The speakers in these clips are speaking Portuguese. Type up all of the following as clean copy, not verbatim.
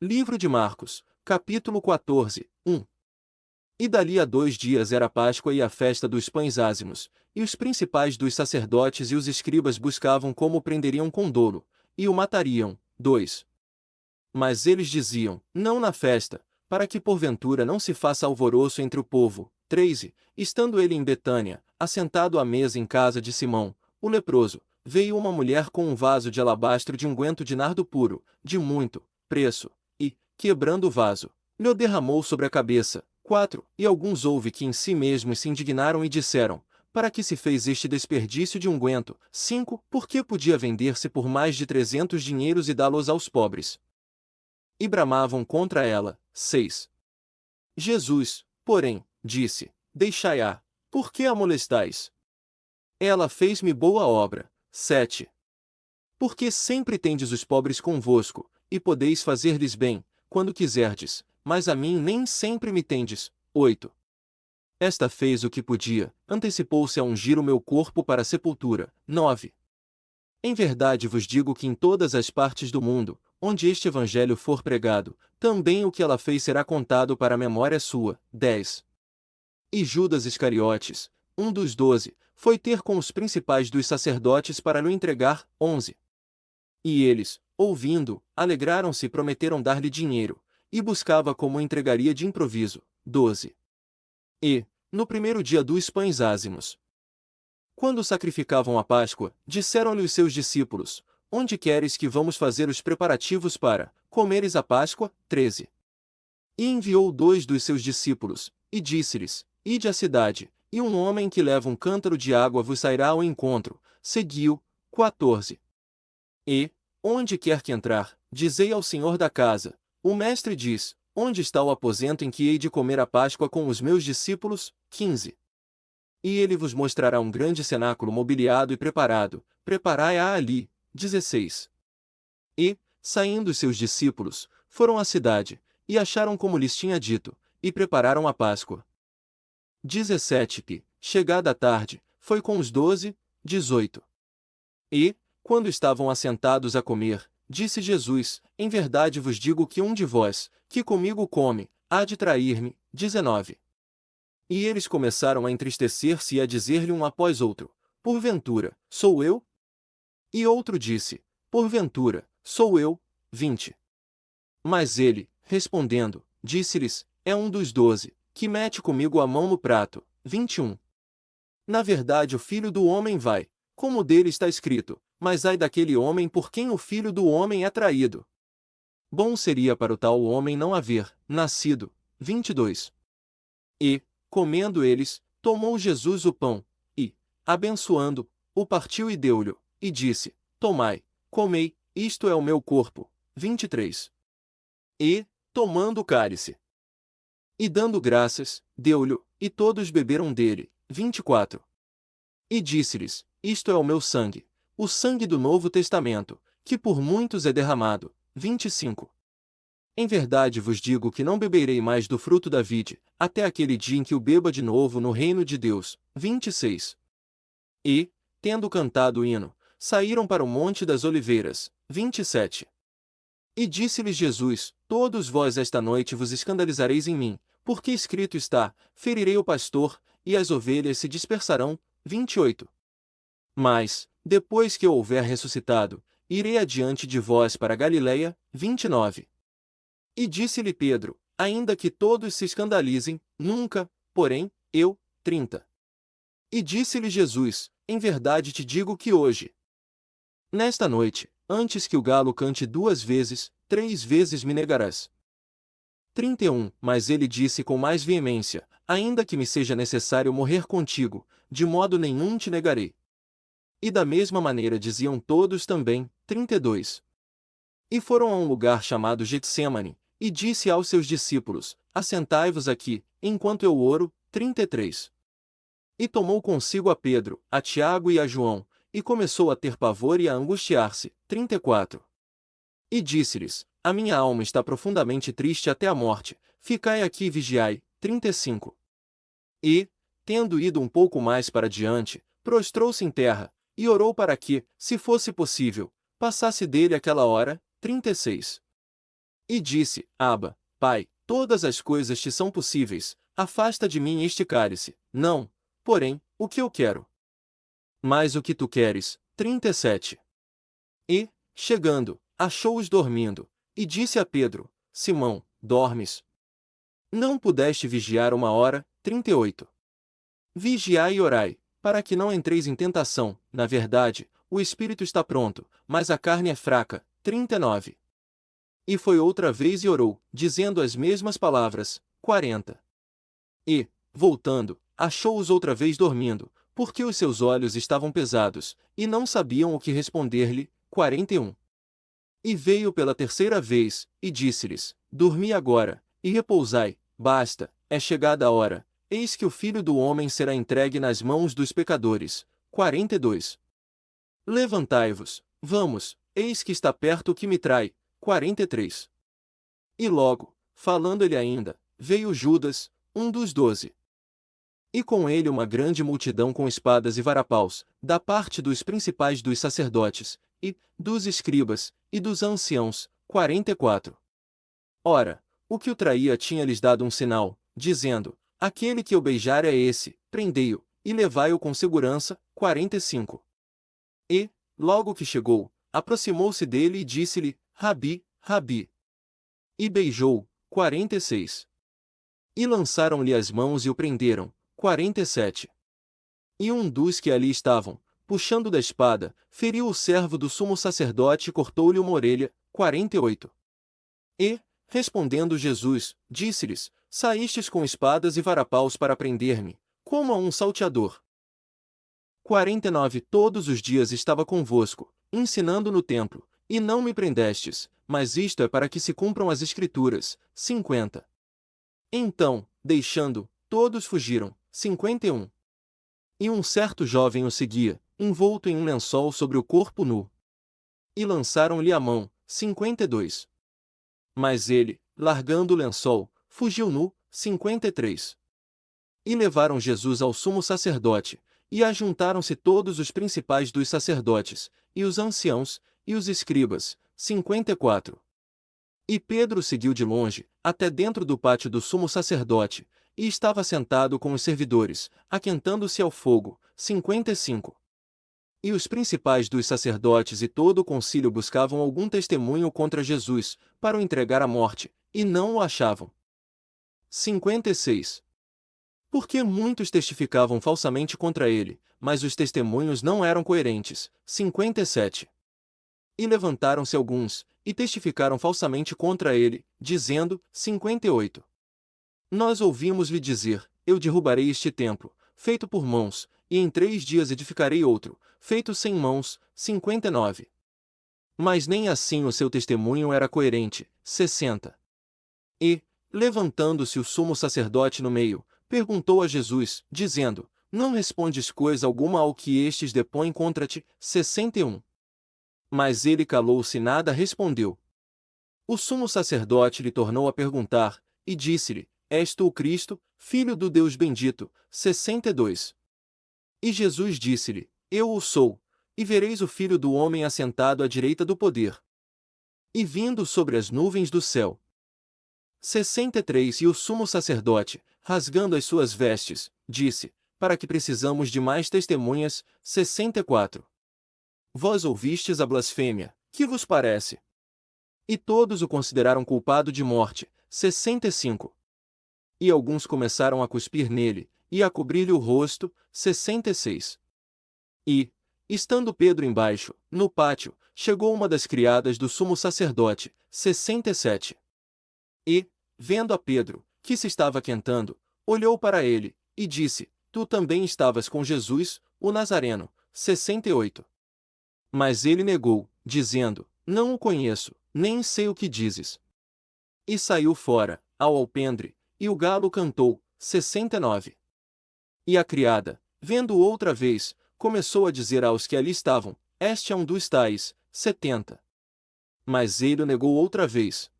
Livro de Marcos, capítulo 14, 1. E dali a 2 dias era a Páscoa e a festa dos pães ázimos, e os principais dos sacerdotes e os escribas buscavam como o prenderiam com dolo, e o matariam. 2. Mas eles diziam, não na festa, para que porventura não se faça alvoroço entre o povo. 3. E, estando ele em Betânia, assentado à mesa em casa de Simão, o leproso, veio uma mulher com um vaso de alabastro de unguento de nardo puro, de muito preço, e, quebrando o vaso, lhe o derramou sobre a cabeça. 4. E alguns houve que em si mesmos se indignaram e disseram, para que se fez este desperdício de unguento? 5. Porque podia vender-se por mais de 300 dinheiros e dá-los aos pobres. E bramavam contra ela. 6. Jesus, porém, disse, deixai-a, por que a molestais? Ela fez-me boa obra. 7. Porque sempre tendes os pobres convosco, e podeis fazer-lhes bem, quando quiserdes, mas a mim nem sempre me tendes. 8. Esta fez o que podia, antecipou-se a ungir o meu corpo para a sepultura. 9. Em verdade vos digo que em todas as partes do mundo, onde este evangelho for pregado, também o que ela fez será contado para a memória sua. 10. E Judas Iscariotes, um dos 12, foi ter com os principais dos sacerdotes para lhe entregar. 11. E eles, ouvindo, alegraram-se e prometeram dar-lhe dinheiro, e buscava como o entregaria de improviso. 12. E, no primeiro dia dos pães ázimos, quando sacrificavam a Páscoa, disseram-lhe os seus discípulos, onde queres que vamos fazer os preparativos para comeres a Páscoa? 13. E enviou 2 dos seus discípulos, e disse-lhes, ide à cidade, e um homem que leva um cântaro de água vos sairá ao encontro. Segui-o. 14. E, onde quer que entrar, dizei ao senhor da casa, o mestre diz, onde está o aposento em que hei de comer a Páscoa com os meus discípulos? 15. E ele vos mostrará um grande cenáculo mobiliado e preparado, preparai-a ali. 16. E, saindo os seus discípulos, foram à cidade, e acharam como lhes tinha dito, e prepararam a Páscoa. 17. E, chegada a tarde, foi com os 12. 18. E, quando estavam assentados a comer, disse Jesus, em verdade vos digo que um de vós, que comigo come, há de trair-me. 19. E eles começaram a entristecer-se e a dizer-lhe um após outro, porventura, sou eu? E outro disse, porventura, sou eu. 20. Mas ele, respondendo, disse-lhes, é um dos 12, que mete comigo a mão no prato. 21. Na verdade o Filho do Homem vai, como dele está escrito, mas ai daquele homem por quem o Filho do Homem é traído. Bom seria para o tal homem não haver nascido. 22. E, comendo eles, tomou Jesus o pão, e, abençoando, o partiu e deu-lhe, e disse, tomai, comei, isto é o meu corpo. 23. E, tomando o cálice, e dando graças, deu-lhe, e todos beberam dele. 24. E disse-lhes, isto é o meu sangue, o sangue do Novo Testamento, que por muitos é derramado. 25. Em verdade vos digo que não beberei mais do fruto da vide, até aquele dia em que o beba de novo no reino de Deus. 26. E, tendo cantado o hino, saíram para o Monte das Oliveiras. 27. E disse-lhes Jesus, todos vós esta noite vos escandalizareis em mim, porque escrito está, ferirei o pastor, e as ovelhas se dispersarão. 28. Mas, depois que eu houver ressuscitado, irei adiante de vós para Galiléia. 29. E disse-lhe Pedro, ainda que todos se escandalizem, nunca, porém, eu. 30. E disse-lhe Jesus, em verdade te digo que hoje, nesta noite, antes que o galo cante 2 vezes, 3 vezes me negarás. 31. Mas ele disse com mais veemência, ainda que me seja necessário morrer contigo, de modo nenhum te negarei. E da mesma maneira diziam todos também. 32. E foram a um lugar chamado Getsêmani, e disse aos seus discípulos, assentai-vos aqui, enquanto eu oro. 33. E tomou consigo a Pedro, a Tiago e a João, e começou a ter pavor e a angustiar-se. 34. E disse-lhes, a minha alma está profundamente triste até a morte, ficai aqui e vigiai. 35. E, tendo ido um pouco mais para diante, prostrou-se em terra, e orou para que, se fosse possível, passasse dele aquela hora. 36. E disse, Abba, Pai, todas as coisas te são possíveis, afasta de mim este cálice. Não, porém, o que eu quero. Mas o que tu queres. 37. E, chegando, achou-os dormindo, e disse a Pedro, Simão, dormes? Não pudeste vigiar 1 hora. 38. Vigiai e orai, para que não entreis em tentação. Na verdade, o espírito está pronto, mas a carne é fraca. 39. E foi outra vez e orou, dizendo as mesmas palavras. 40. E, voltando, achou-os outra vez dormindo, porque os seus olhos estavam pesados, e não sabiam o que responder-lhe. 41. E veio pela terceira vez, e disse-lhes, Dormi agora, e repousai, basta, é chegada a hora, eis que o Filho do Homem será entregue nas mãos dos pecadores. 42. Levantai-vos, vamos, eis que está perto o que me trai. 43. E logo, falando ele ainda, veio Judas, um dos 12. E com ele uma grande multidão com espadas e varapaus, da parte dos principais dos sacerdotes, e dos escribas, e dos anciãos. 44. Ora, o que o traía tinha-lhes dado um sinal, dizendo, aquele que eu beijar é esse, prendei-o, e levai-o com segurança. 45. E, logo que chegou, aproximou-se dele e disse-lhe, Rabi, Rabi. E beijou. 46. E lançaram-lhe as mãos e o prenderam. 47. E um dos que ali estavam, puxando da espada, feriu o servo do sumo sacerdote e cortou-lhe uma orelha. 48. E, respondendo Jesus, disse-lhes, saístes com espadas e varapaus para prender-me, como a um salteador. 49. Todos os dias estava convosco, ensinando no templo, e não me prendestes, mas isto é para que se cumpram as Escrituras. 50. Então, deixando, todos fugiram. 51. E um certo jovem o seguia, envolto em um lençol sobre o corpo nu. E lançaram-lhe a mão. 52. Mas ele, largando o lençol, fugiu nu. 53. E levaram Jesus ao sumo sacerdote, e ajuntaram-se todos os principais dos sacerdotes, e os anciãos, e os escribas. 54. E Pedro seguiu de longe, até dentro do pátio do sumo sacerdote, e estava sentado com os servidores, aquentando-se ao fogo. 55. E os principais dos sacerdotes e todo o concílio buscavam algum testemunho contra Jesus, para o entregar à morte, e não o achavam. 56. Porque muitos testificavam falsamente contra ele, mas os testemunhos não eram coerentes. 57. E levantaram-se alguns, e testificaram falsamente contra ele, dizendo, 58. Nós ouvimos-lhe dizer, eu derrubarei este templo, feito por mãos, e em 3 dias edificarei outro, feito sem mãos. 59. Mas nem assim o seu testemunho era coerente. 60. E, levantando-se o sumo sacerdote no meio, perguntou a Jesus, dizendo, não respondes coisa alguma ao que estes depõem contra ti. 61. Mas ele calou-se e nada respondeu. O sumo sacerdote lhe tornou a perguntar, e disse-lhe, és tu o Cristo, filho do Deus bendito. 62. E Jesus disse-lhe, eu o sou, e vereis o Filho do Homem assentado à direita do poder, e vindo sobre as nuvens do céu. 63. E o sumo sacerdote, rasgando as suas vestes, disse, para que precisamos de mais testemunhas. 64. Vós ouvistes a blasfêmia, que vos parece? E todos o consideraram culpado de morte. 65. E alguns começaram a cuspir nele, e a cobrir-lhe o rosto. 66. E, estando Pedro embaixo, no pátio, chegou uma das criadas do sumo sacerdote. 67. E, vendo a Pedro, que se estava aquentando, olhou para ele, e disse, tu também estavas com Jesus, o Nazareno. 68. Mas ele negou, dizendo, não o conheço, nem sei o que dizes. E saiu fora, ao alpendre, e o galo cantou. 69. E a criada, vendo-o outra vez, começou a dizer aos que ali estavam, este é um dos tais. 70. Mas ele o negou outra vez.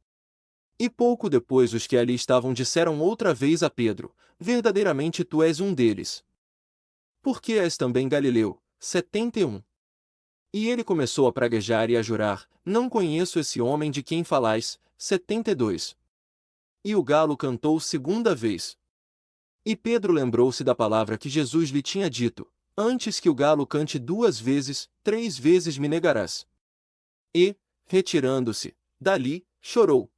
E pouco depois os que ali estavam disseram outra vez a Pedro, verdadeiramente tu és um deles. Porque és também Galileu. 71. E ele começou a praguejar e a jurar, não conheço esse homem de quem falais. 72. E o galo cantou segunda vez. E Pedro lembrou-se da palavra que Jesus lhe tinha dito: antes que o galo cante 2 vezes, 3 vezes me negarás. E, retirando-se dali, chorou.